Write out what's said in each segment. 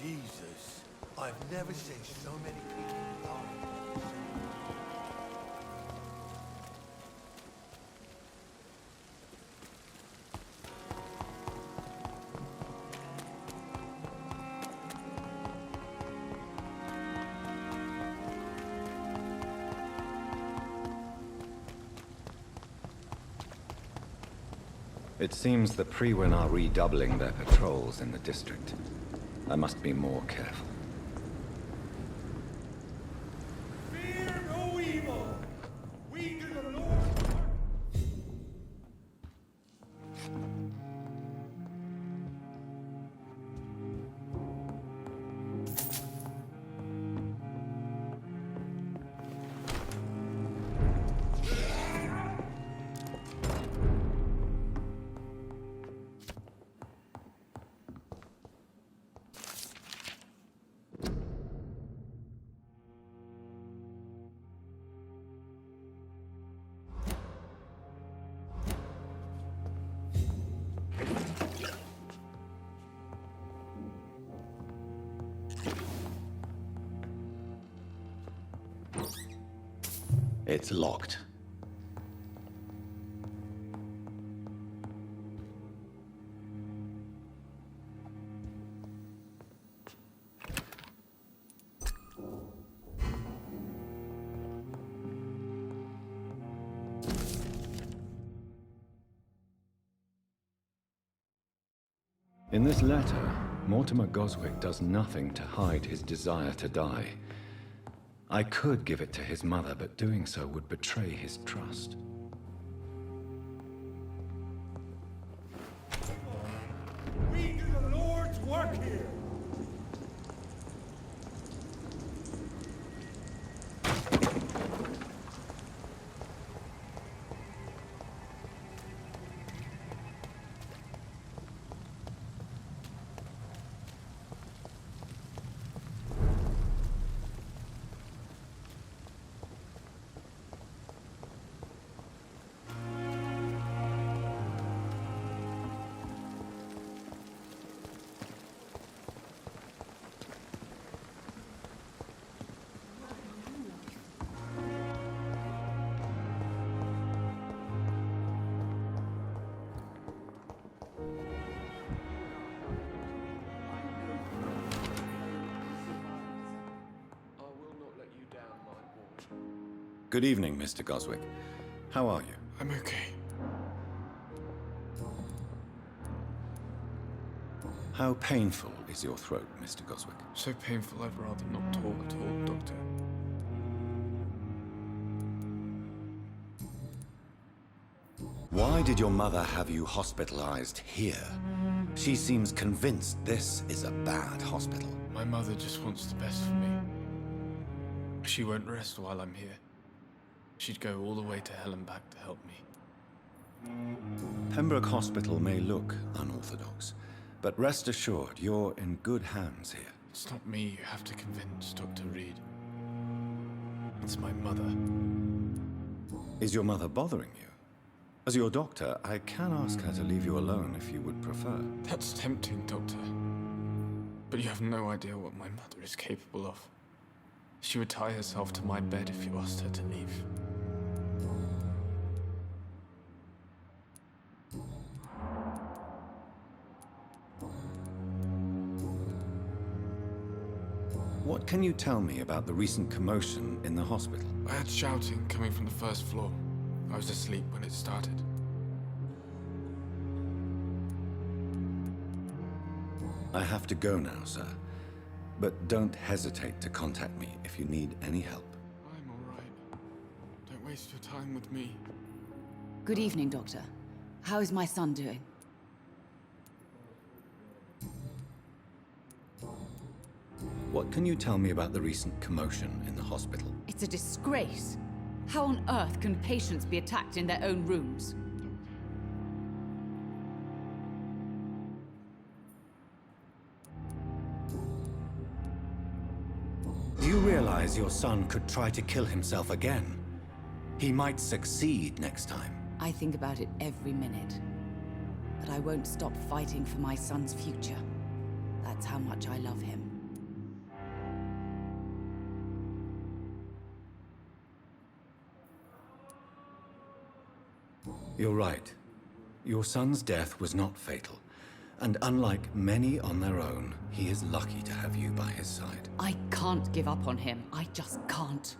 Jesus, I've never seen so many people die. It seems the Priwen are redoubling their patrols in the district. I must be more careful. Fear no evil! We do the Lord's work! It's locked. In this letter, Mortimer Goswick does nothing to hide his desire to die. I could give it to his mother, but doing so would betray his trust. We do the Lord's work here! Good evening, Mr. Goswick. How are you? I'm okay. How painful is your throat, Mr. Goswick? So painful I'd rather not talk at all, Doctor. Why did your mother have you hospitalized here? She seems convinced this is a bad hospital. My mother just wants the best for me. She won't rest while I'm here. She'd go all the way to hell and back to help me. Pembroke Hospital may look unorthodox, but rest assured you're in good hands here. It's not me you have to convince, Dr. Reed. It's my mother. Is your mother bothering you? As your doctor, I can ask her to leave you alone if you would prefer. That's tempting, Doctor. But you have no idea what my mother is capable of. She would tie herself to my bed if you asked her to leave. What can you tell me about the recent commotion in the hospital? I had shouting coming from the first floor. I was asleep when it started. I have to go now, sir. But don't hesitate to contact me if you need any help. I'm all right. Don't waste your time with me. Good evening, Doctor. How is my son doing? What can you tell me about the recent commotion in the hospital? It's a disgrace. How on earth can patients be attacked in their own rooms? Do you realize your son could try to kill himself again? He might succeed next time. I think about it every minute. But I won't stop fighting for my son's future. That's how much I love him. You're right. Your son's death was not fatal. And unlike many on their own, he is lucky to have you by his side. I can't give up on him. I just can't.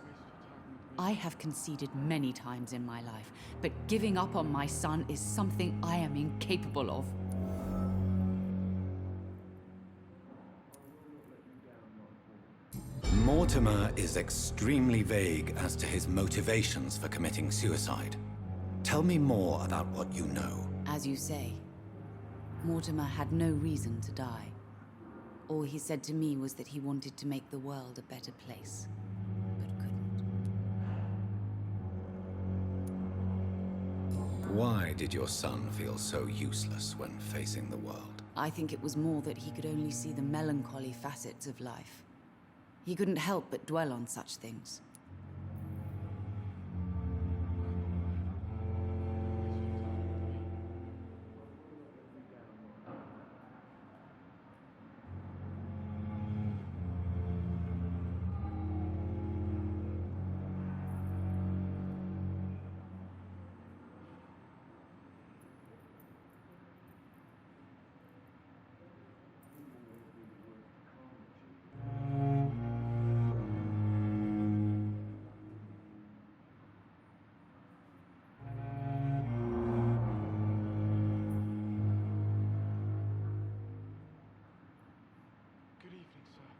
I have conceded many times in my life, but giving up on my son is something I am incapable of. Mortimer is extremely vague as to his motivations for committing suicide. Tell me more about what you know. As you say, Mortimer had no reason to die. All he said to me was that he wanted to make the world a better place, but couldn't. Why did your son feel so useless when facing the world? I think it was more that he could only see the melancholy facets of life. He couldn't help but dwell on such things. Good evening, sir.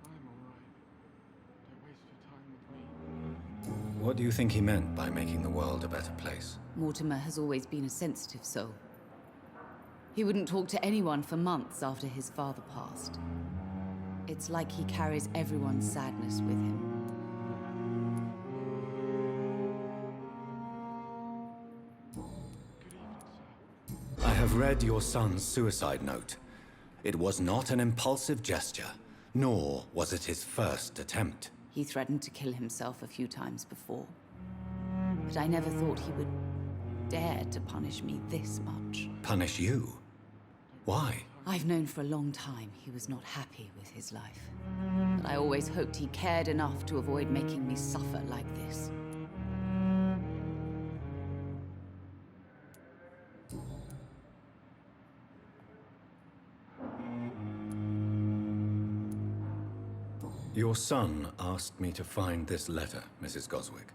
I'm all right. Don't waste your time with me. What do you think he meant by making the world a better place? Mortimer has always been a sensitive soul. He wouldn't talk to anyone for months after his father passed. It's like he carries everyone's sadness with him. Good evening, sir. I have read your son's suicide note. It was not an impulsive gesture, nor was it his first attempt. He threatened to kill himself a few times before. But I never thought he would dare to punish me this much. Punish you? Why? I've known for a long time he was not happy with his life. But I always hoped he cared enough to avoid making me suffer like this. Your son asked me to find this letter, Mrs. Goswick.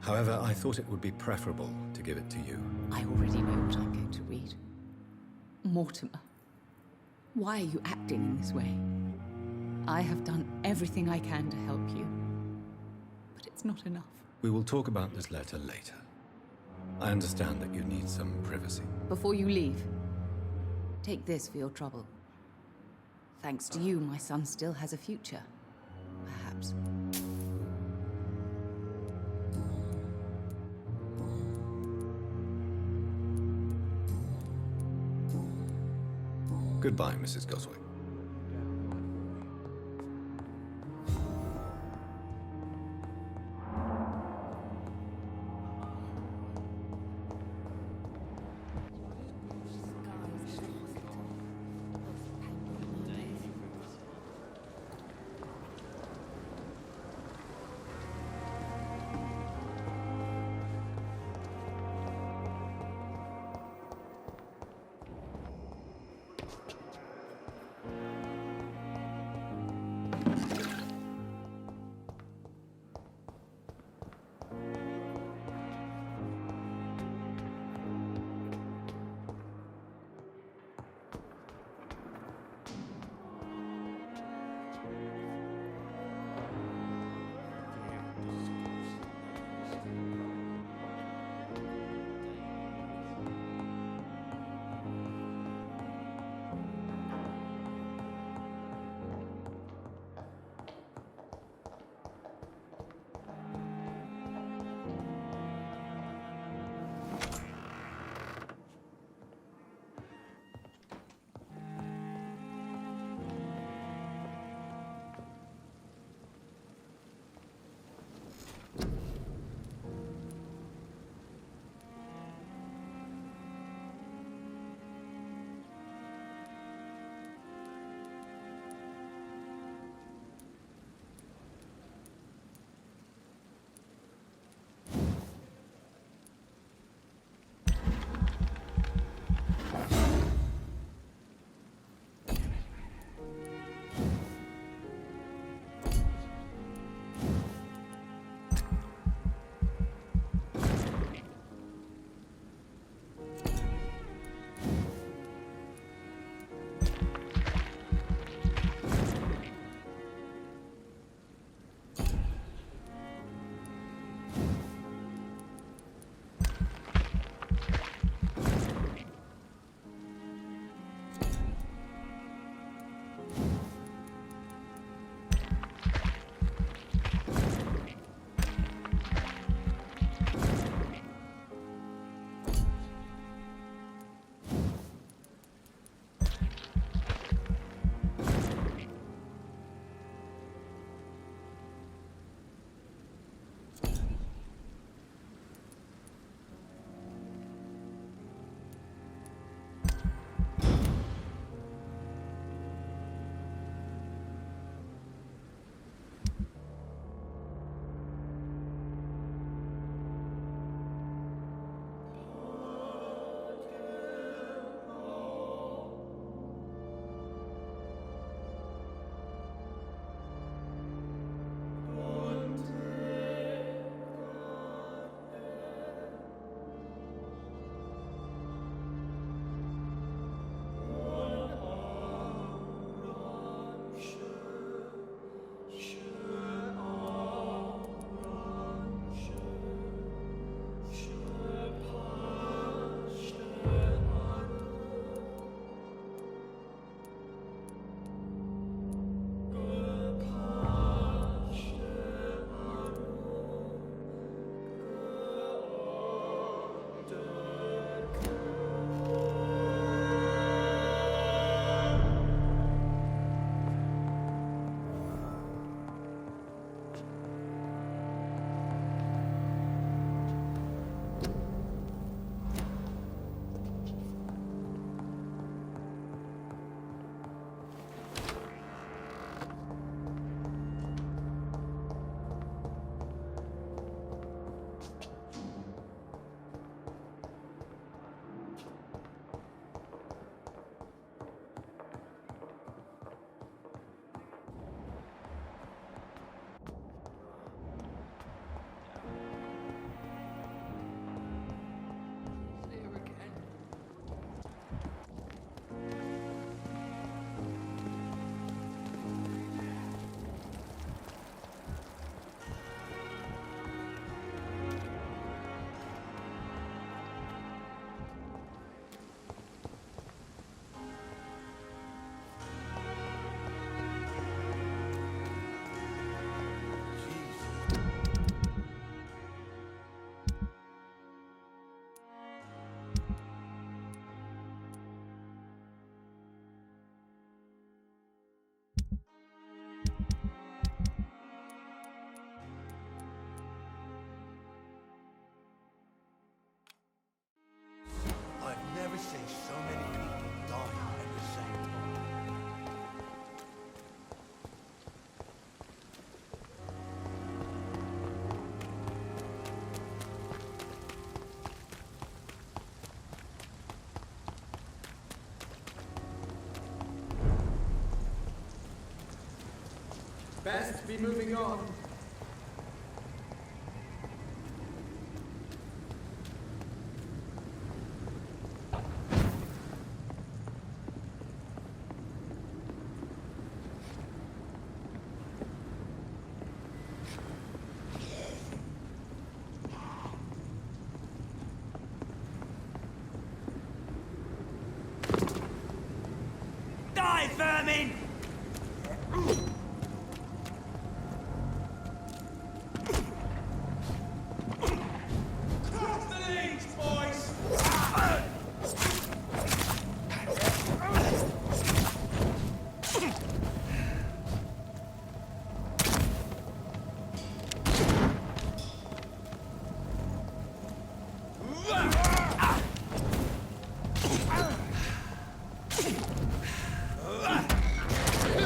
However, I thought it would be preferable to give it to you. I already know what I'm going to read. Mortimer, why are you acting in this way? I have done everything I can to help you, but it's not enough. We will talk about this letter later. I understand that you need some privacy. Before you leave, take this for your trouble. Thanks to you, my son still has a future. Perhaps. Goodbye, Mrs. Goswick. Best be moving on. Die, vermin! Cross the leads, boys!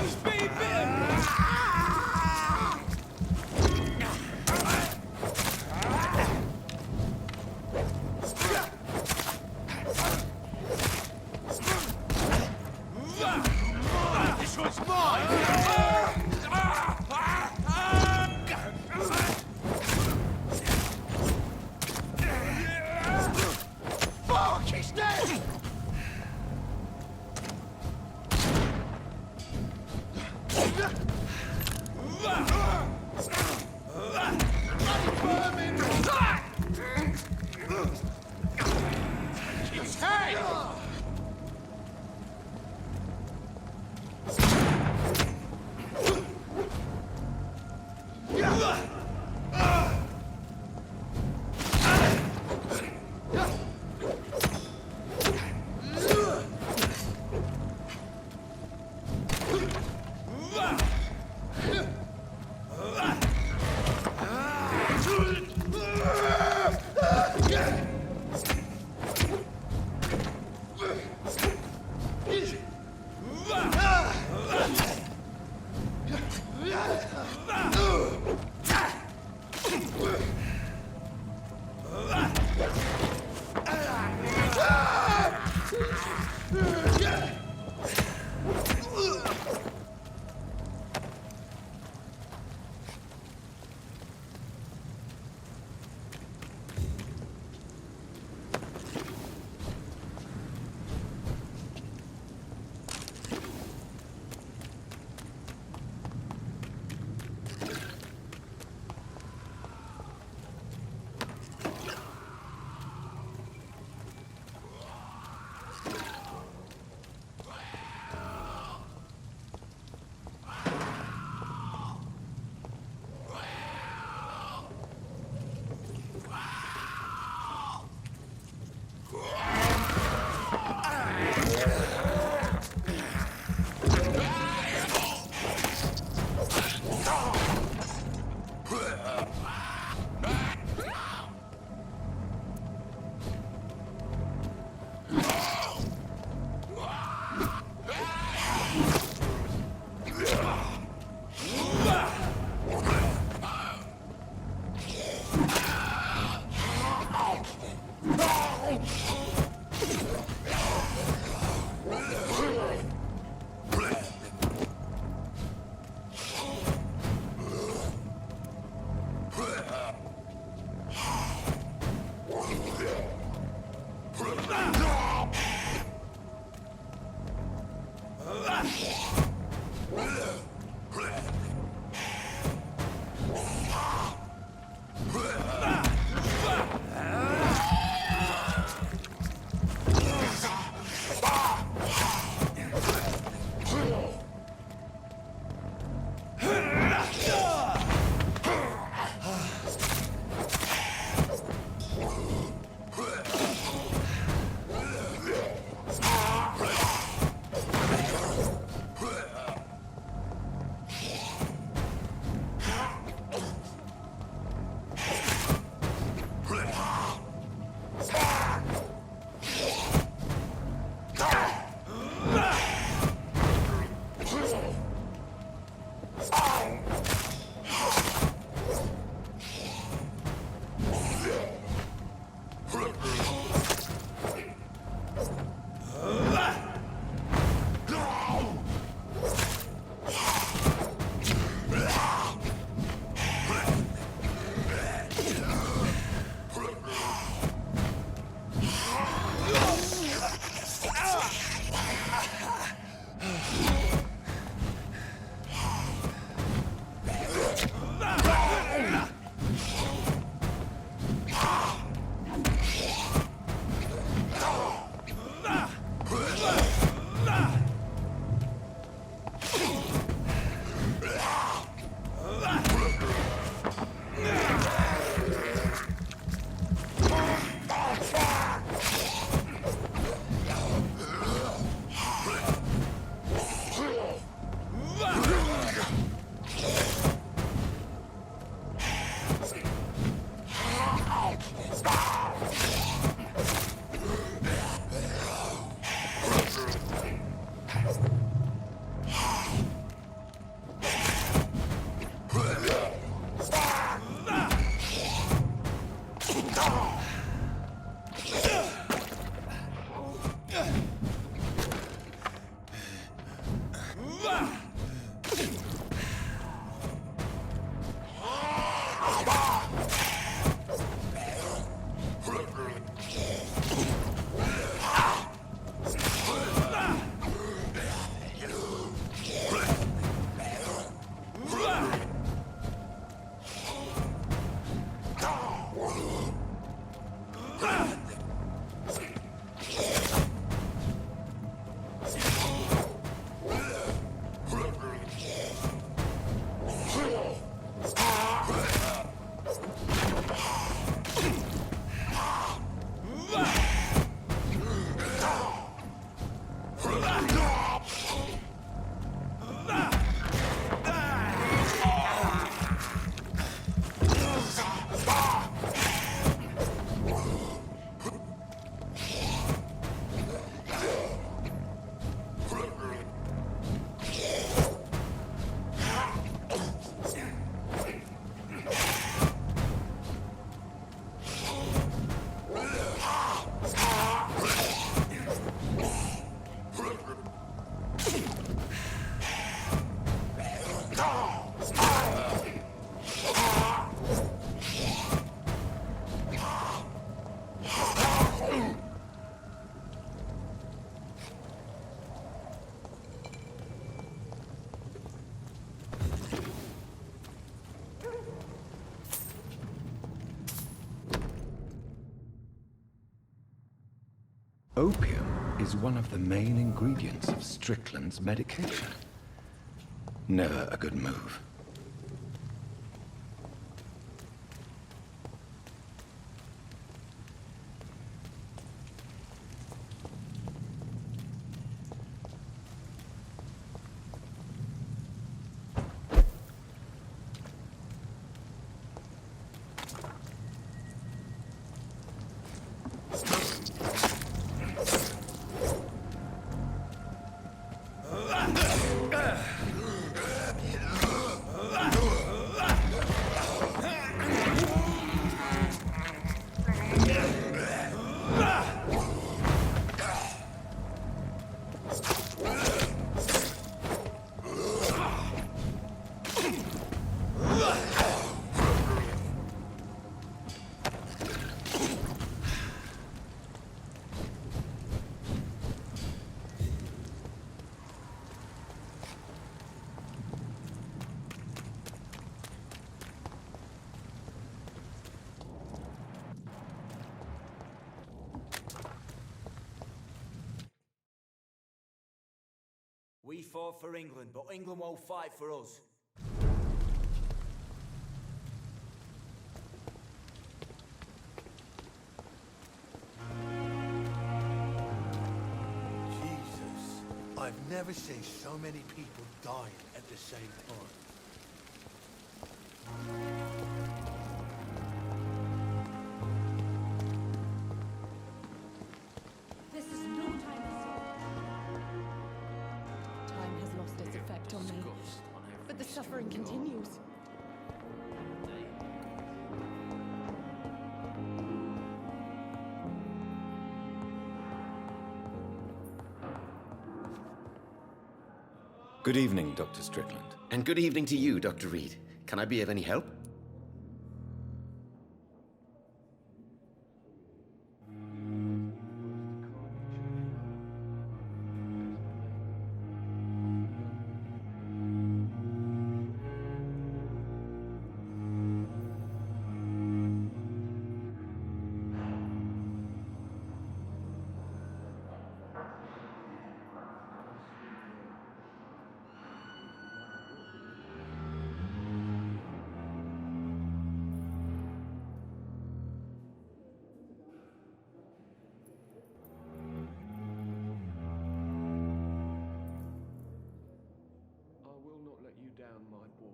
Speed bit! This one's mine! Fuck, he's dead! His head! Opium is one of the main ingredients of Strickland's medication. Never a good move. We fought for England, but England won't fight for us. Jesus, I've never seen so many people dying at the same time. This is no time to stop. Time has lost its effect on me, but the suffering continues. Good evening, Dr. Strickland. And good evening to you, Dr. Reed. Can I be of any help? I will not let you down, my boy.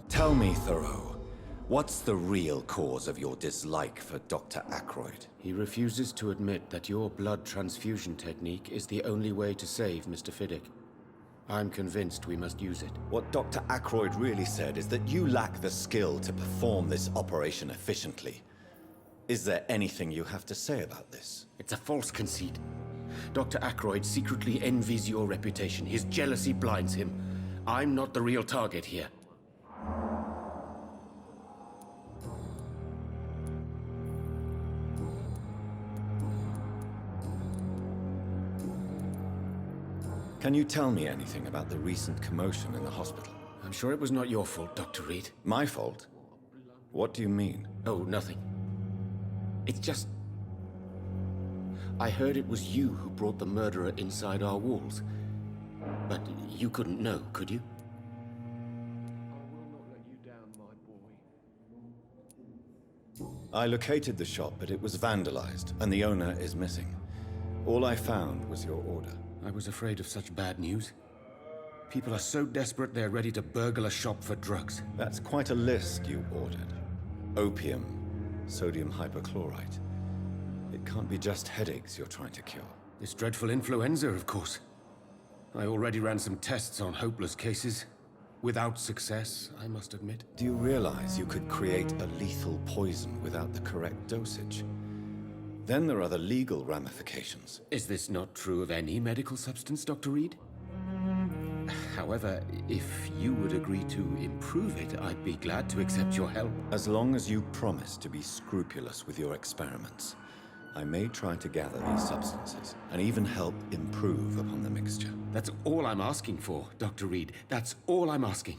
Tell me, Thoreau, what's the real cause of your dislike for Dr. Ackroyd? He refuses to admit that your blood transfusion technique is the only way to save Mr. Fiddick. I'm convinced we must use it. What Dr. Ackroyd really said is that you lack the skill to perform this operation efficiently. Is there anything you have to say about this? It's a false conceit. Dr. Ackroyd secretly envies your reputation. His jealousy blinds him. I'm not the real target here. Can you tell me anything about the recent commotion in the hospital? I'm sure it was not your fault, Dr. Reed. My fault? What do you mean? Oh, nothing. It's just... I heard it was you who brought the murderer inside our walls. But you couldn't know, could you? I will not let you down, my boy. I located the shop, but it was vandalized, and the owner is missing. All I found was your order. I was afraid of such bad news. People are so desperate they're ready to burgle a shop for drugs. That's quite a list you ordered. Opium, sodium hypochlorite. It can't be just headaches you're trying to cure. This dreadful influenza, of course. I already ran some tests on hopeless cases. Without success, I must admit. Do you realize you could create a lethal poison without the correct dosage? Then there are the legal ramifications. Is this not true of any medical substance, Dr. Reed? However, if you would agree to improve it, I'd be glad to accept your help. As long as you promise to be scrupulous with your experiments. I may try to gather these substances, and even help improve upon the mixture. That's all I'm asking for, Dr. Reed. That's all I'm asking.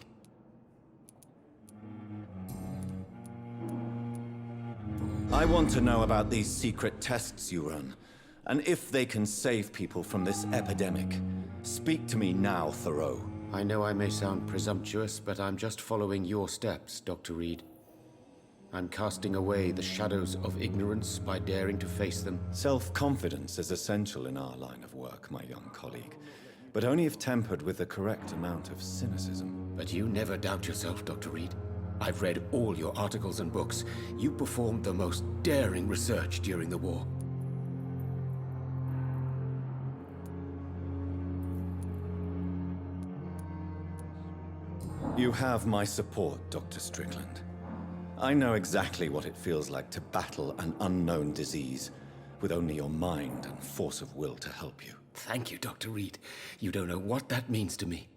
I want to know about these secret tests you run, and if they can save people from this epidemic. Speak to me now, Thoreau. I know I may sound presumptuous, but I'm just following your steps, Dr. Reed. I'm casting away the shadows of ignorance by daring to face them. Self-confidence is essential in our line of work, my young colleague, but only if tempered with the correct amount of cynicism. But you never doubt yourself, Dr. Reed. I've read all your articles and books. You performed the most daring research during the war. You have my support, Dr. Strickland. I know exactly what it feels like to battle an unknown disease with only your mind and force of will to help you. Thank you, Dr. Reed. You don't know what that means to me.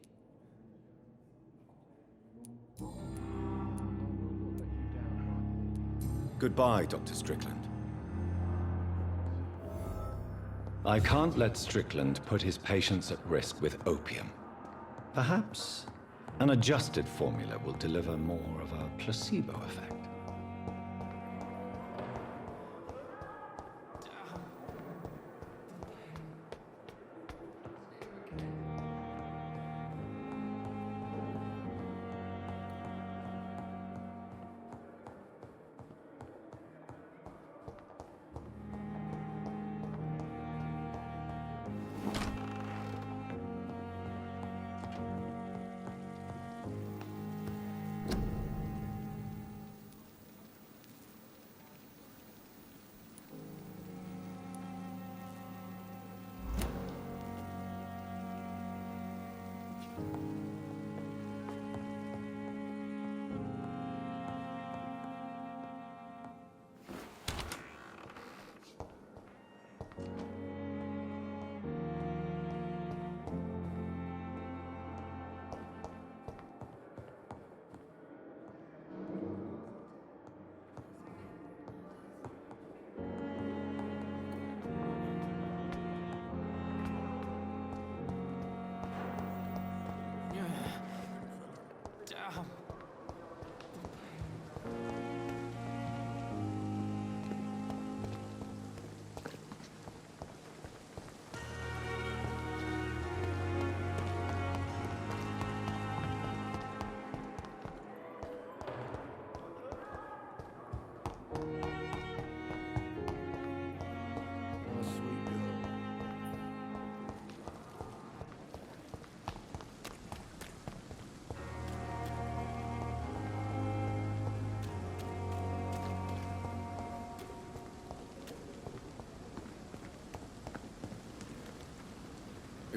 Goodbye, Dr. Strickland. I can't let Strickland put his patients at risk with opium. Perhaps an adjusted formula will deliver more of a placebo effect.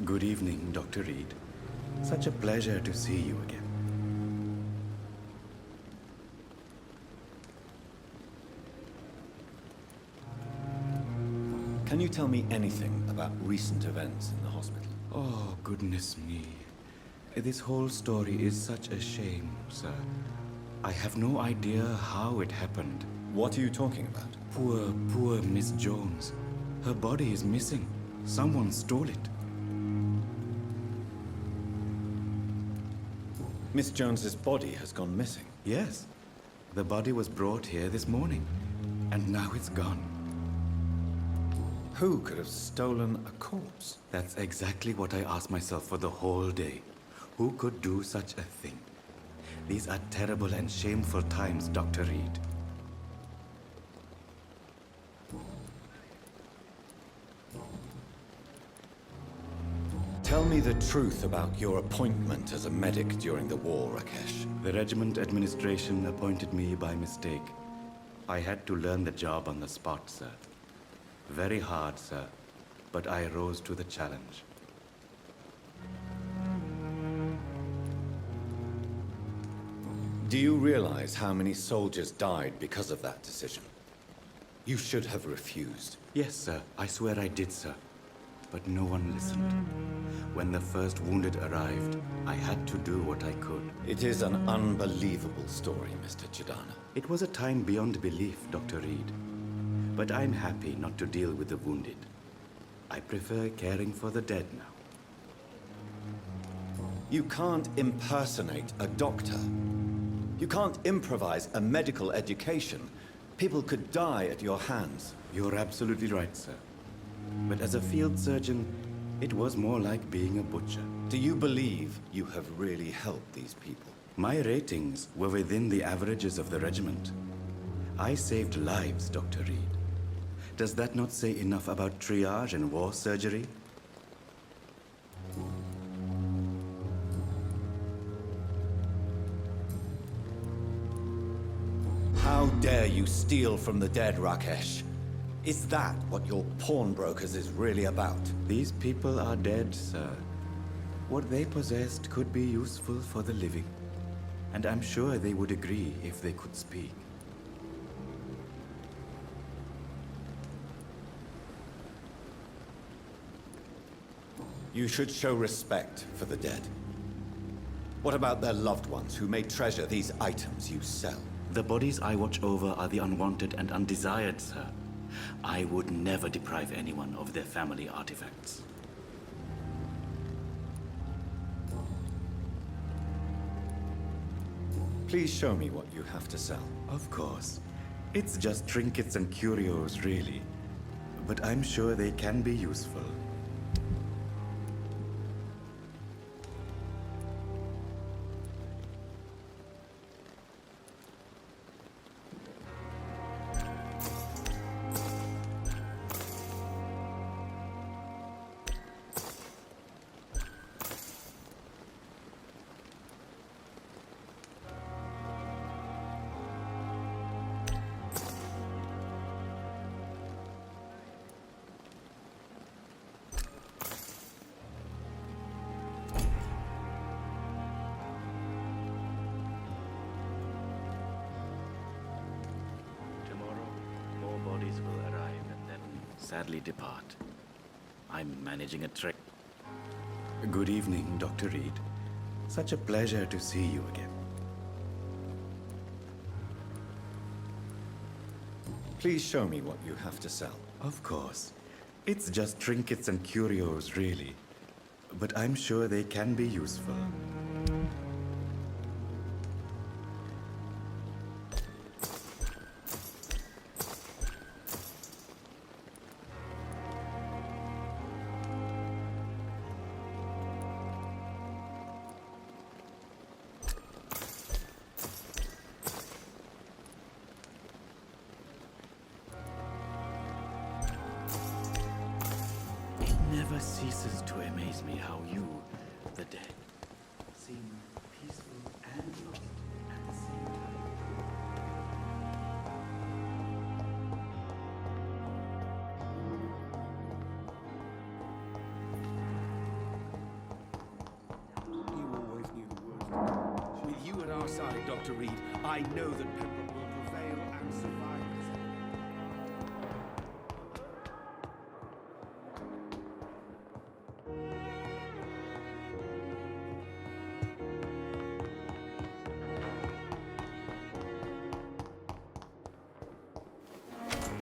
Good evening, Dr. Reed. Such a pleasure to see you again. Can you tell me anything about recent events in the hospital? Oh, goodness me. This whole story is such a shame, sir. I have no idea how it happened. What are you talking about? Poor Miss Jones. Her body is missing. Someone stole it. Miss Jones's body has gone missing. Yes. The body was brought here this morning, and now it's gone. Who could have stolen a corpse? That's exactly what I asked myself for the whole day. Who could do such a thing? These are terrible and shameful times, Dr. Reed. Tell me the truth about your appointment as a medic during the war, Rakesh. The regiment administration appointed me by mistake. I had to learn the job on the spot, sir. Very hard, sir, but I rose to the challenge. Do you realize how many soldiers died because of that decision? You should have refused. Yes, sir. I swear I did, sir. But no one listened. When the first wounded arrived, I had to do what I could. It is an unbelievable story, Mr. Chidana. It was a time beyond belief, Dr. Reed. But I'm happy not to deal with the wounded. I prefer caring for the dead now. You can't impersonate a doctor. You can't improvise a medical education. People could die at your hands. You're absolutely right, sir. But as a field surgeon, it was more like being a butcher. Do you believe you have really helped these people? My ratings were within the averages of the regiment. I saved lives, Dr. Reed. Does that not say enough about triage and war surgery? How dare you steal from the dead, Rakesh? Is that what your pawnbrokers is really about? These people are dead, sir. What they possessed could be useful for the living. And I'm sure they would agree if they could speak. You should show respect for the dead. What about their loved ones who may treasure these items you sell? The bodies I watch over are the unwanted and undesired, sir. I would never deprive anyone of their family artifacts. Please show me what you have to sell. Of course. It's just trinkets and curios, really. But I'm sure they can be useful. Sadly depart. I'm managing a trek. Good evening, Dr. Reed. Such a pleasure to see you again. Please show me what you have to sell. Of course. It's just trinkets and curios, really. But I'm sure they can be useful. Never ceases to amaze me how you, the dead, seem peaceful and lost at the same time. You always knew the worst. With you at our side, Dr. Reed, I know that Pembroke